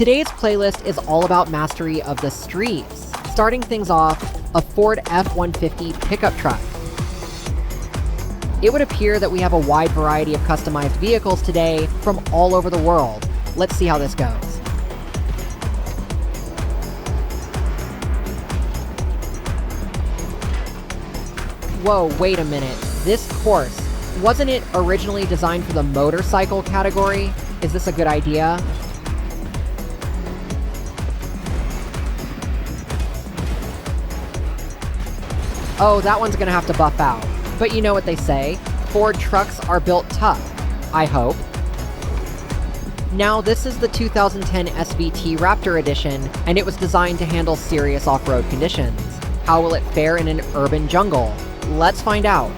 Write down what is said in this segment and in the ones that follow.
Today's playlist is all about mastery of the streets. Starting things off, a Ford F-150 pickup truck. It would appear that we have a wide variety of customized vehicles today from all over the world. Let's see how this goes. Whoa, wait a minute. This course, wasn't it originally designed for the motorcycle category? Is this a good idea? Oh, that one's gonna have to buff out. But you know what they say, Ford trucks are built tough, I hope. Now this is the 2010 SVT Raptor edition, and it was designed to handle serious off-road conditions. How will it fare in an urban jungle? Let's find out.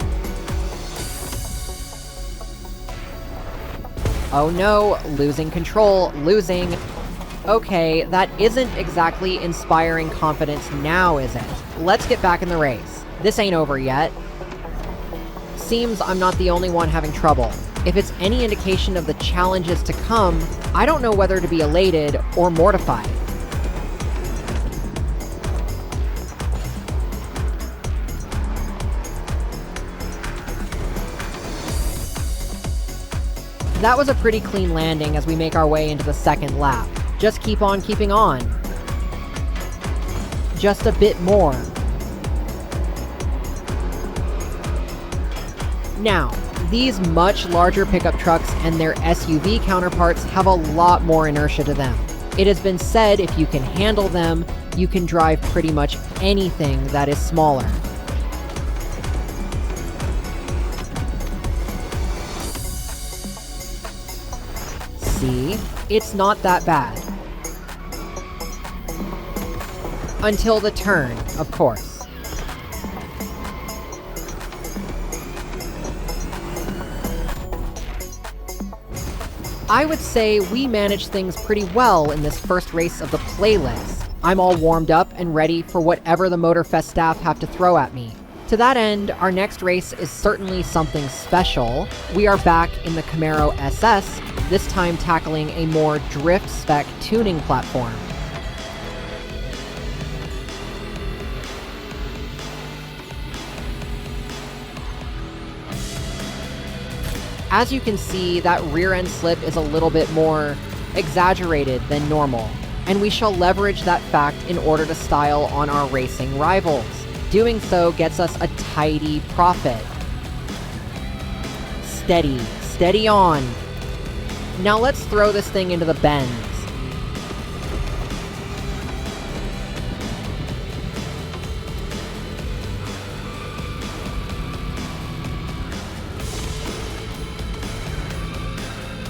Oh no, losing control, losing. Okay, that isn't exactly inspiring confidence now, is it? Let's get back in the race. This ain't over yet. Seems I'm not the only one having trouble. If it's any indication of the challenges to come, I don't know whether to be elated or mortified. That was a pretty clean landing as we make our way into the second lap. Just keep on keeping on. Just a bit more. Now, these much larger pickup trucks and their SUV counterparts have a lot more inertia to them. It has been said if you can handle them, you can drive pretty much anything that is smaller. See? It's not that bad. Until the turn, of course. I would say we managed things pretty well in this first race of the playlist. I'm all warmed up and ready for whatever the Motorfest staff have to throw at me. To that end, our next race is certainly something special. We are back in the Camaro SS, this time tackling a more drift spec tuning platform. As you can see, that rear end slip is a little bit more exaggerated than normal, and we shall leverage that fact in order to style on our racing rivals. Doing so gets us a tidy profit. Steady, steady on. Now let's throw this thing into the bends.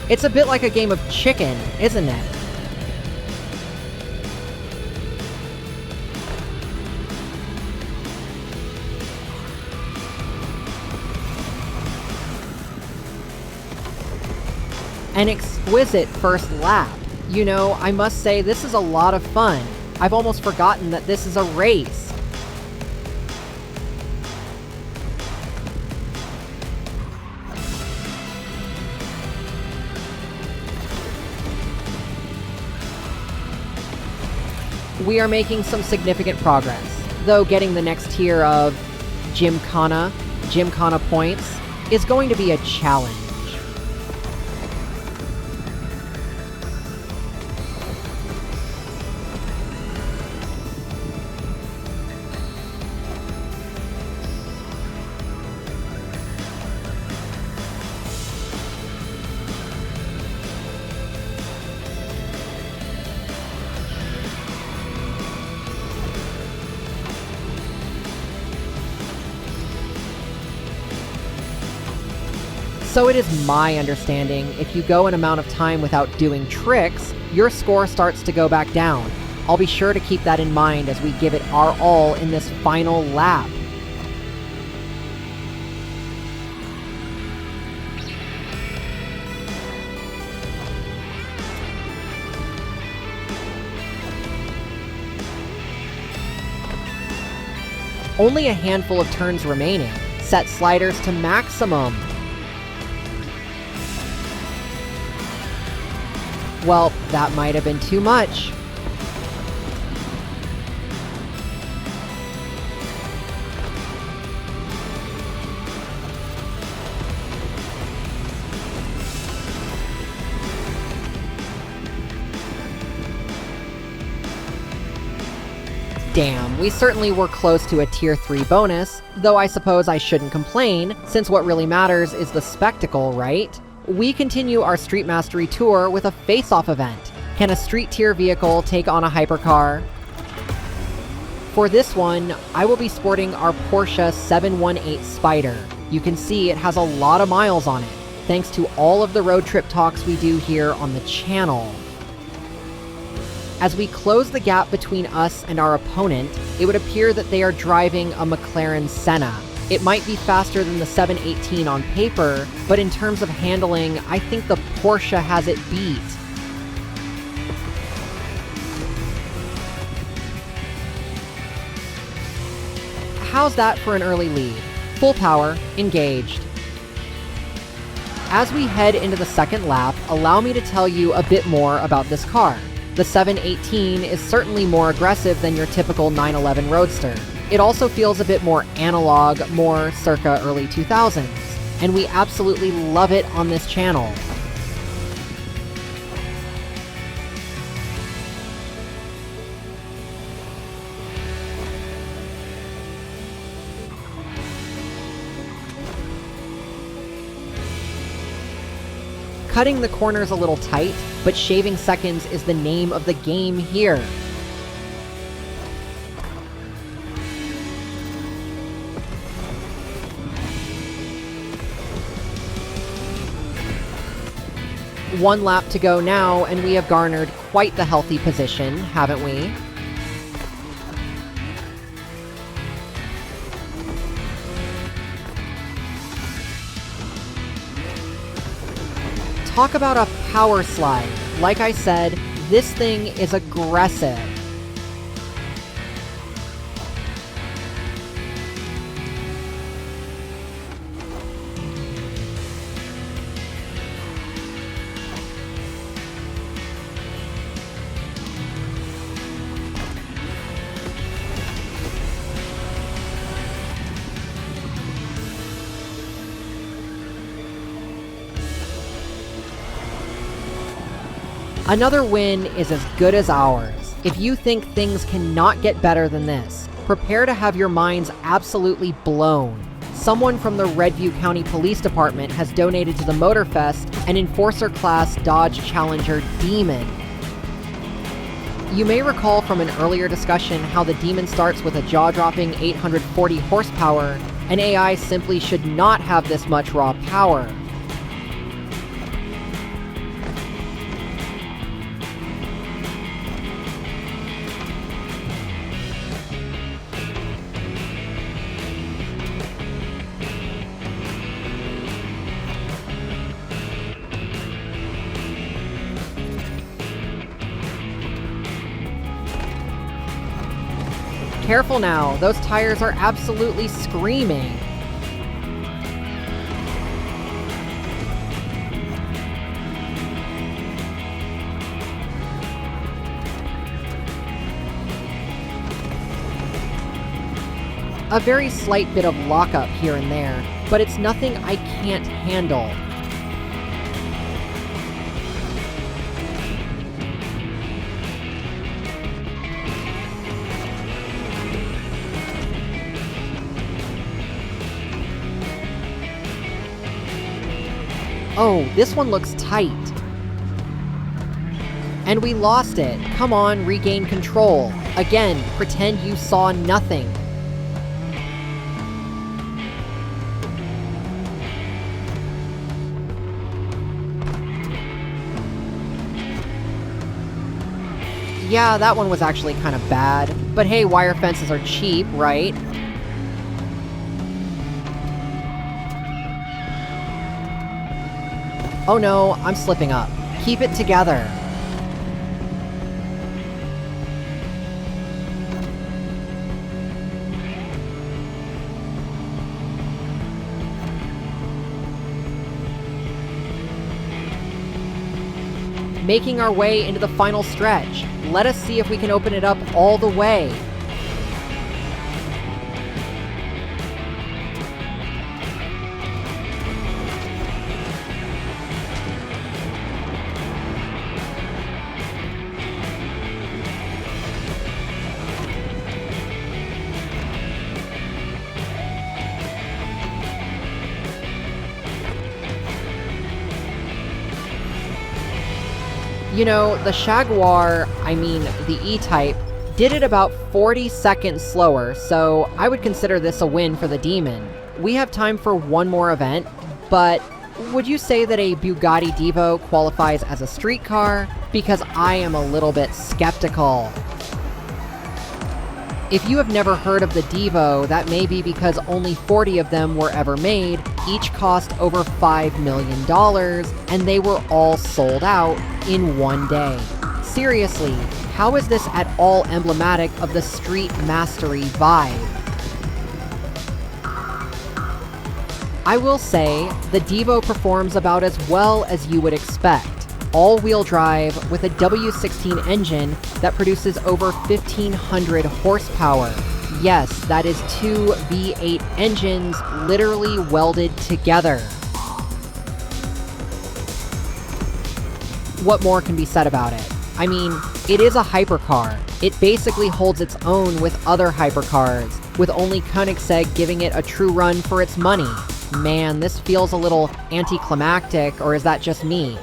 It's a bit like a game of chicken, isn't it? An exquisite first lap. You know, I must say this is a lot of fun. I've almost forgotten that this is a race. We are making some significant progress, though getting the next tier of Gymkhana points is going to be a challenge. So it is my understanding, if you go an amount of time without doing tricks, your score starts to go back down. I'll be sure to keep that in mind as we give it our all in this final lap. Only a handful of turns remaining. Set sliders to maximum. Well, that might have been too much. Damn, we certainly were close to a tier 3 bonus, though I suppose I shouldn't complain, since what really matters is the spectacle, right? We continue our Street Mastery tour with a face-off event. Can a street tier vehicle take on a hypercar? For this one, I will be sporting our Porsche 718 Spyder. You can see it has a lot of miles on it, thanks to all of the road trip talks we do here on the channel. As we close the gap between us and our opponent, it would appear that they are driving a McLaren Senna. It might be faster than the 718 on paper, but in terms of handling, I think the Porsche has it beat. How's that for an early lead? Full power, engaged. As we head into the second lap, allow me to tell you a bit more about this car. The 718 is certainly more aggressive than your typical 911 Roadster. It also feels a bit more analog, more circa early 2000s, and we absolutely love it on this channel. Cutting the corners a little tight, but shaving seconds is the name of the game here. One lap to go now, and we have garnered quite the healthy position, haven't we? Talk about a power slide. Like I said, this thing is aggressive. Another win is as good as ours. If you think things cannot get better than this, prepare to have your minds absolutely blown. Someone from the Redview County Police Department has donated to the Motorfest an Enforcer Class Dodge Challenger Demon. You may recall from an earlier discussion how the Demon starts with a jaw-dropping 840 horsepower, and AI simply should not have this much raw power. Careful now, those tires are absolutely screaming. A very slight bit of lockup here and there, but it's nothing I can't handle. Oh, this one looks tight. And we lost it. Come on, regain control. Again, pretend you saw nothing. Yeah, that one was actually kind of bad. But hey, wire fences are cheap, right? Oh no, I'm slipping up. Keep it together. making our way into the final stretch. Let us see if we can open it up all the way. You know, the the E-Type, did it about 40 seconds slower, so I would consider this a win for the Demon. We have time for one more event, but would you say that a Bugatti Divo qualifies as a street car? Because I am a little bit skeptical. If you have never heard of the Divo, that may be because only 40 of them were ever made, each cost over $5 million, and they were all sold out in one day. Seriously, how is this at all emblematic of the street mastery vibe? I will say, the Divo performs about as well as you would expect. All-wheel drive with a W16 engine that produces over 1,500 horsepower. Yes, that is two V8 engines literally welded together. What more can be said about it? I mean, it is a hypercar. It basically holds its own with other hypercars, with only Koenigsegg giving it a true run for its money. Man, this feels a little anticlimactic, or is that just me?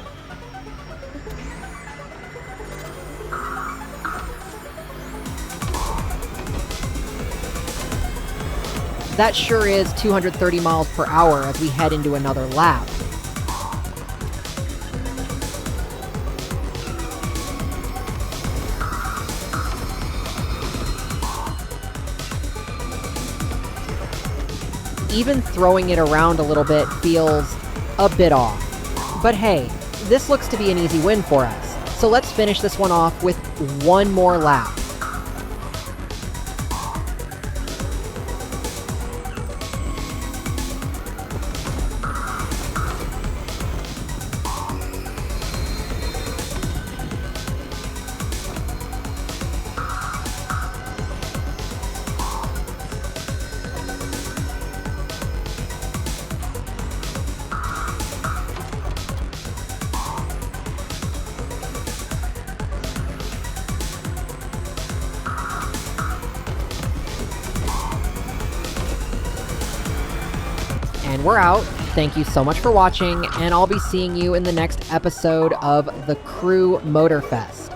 That sure is 230 miles per hour as we head into another lap. Even throwing it around a little bit feels a bit off. But hey, this looks to be an easy win for us. So let's finish this one off with one more lap. And we're out. Thank you so much for watching, and I'll be seeing you in the next episode of the Crew Motorfest.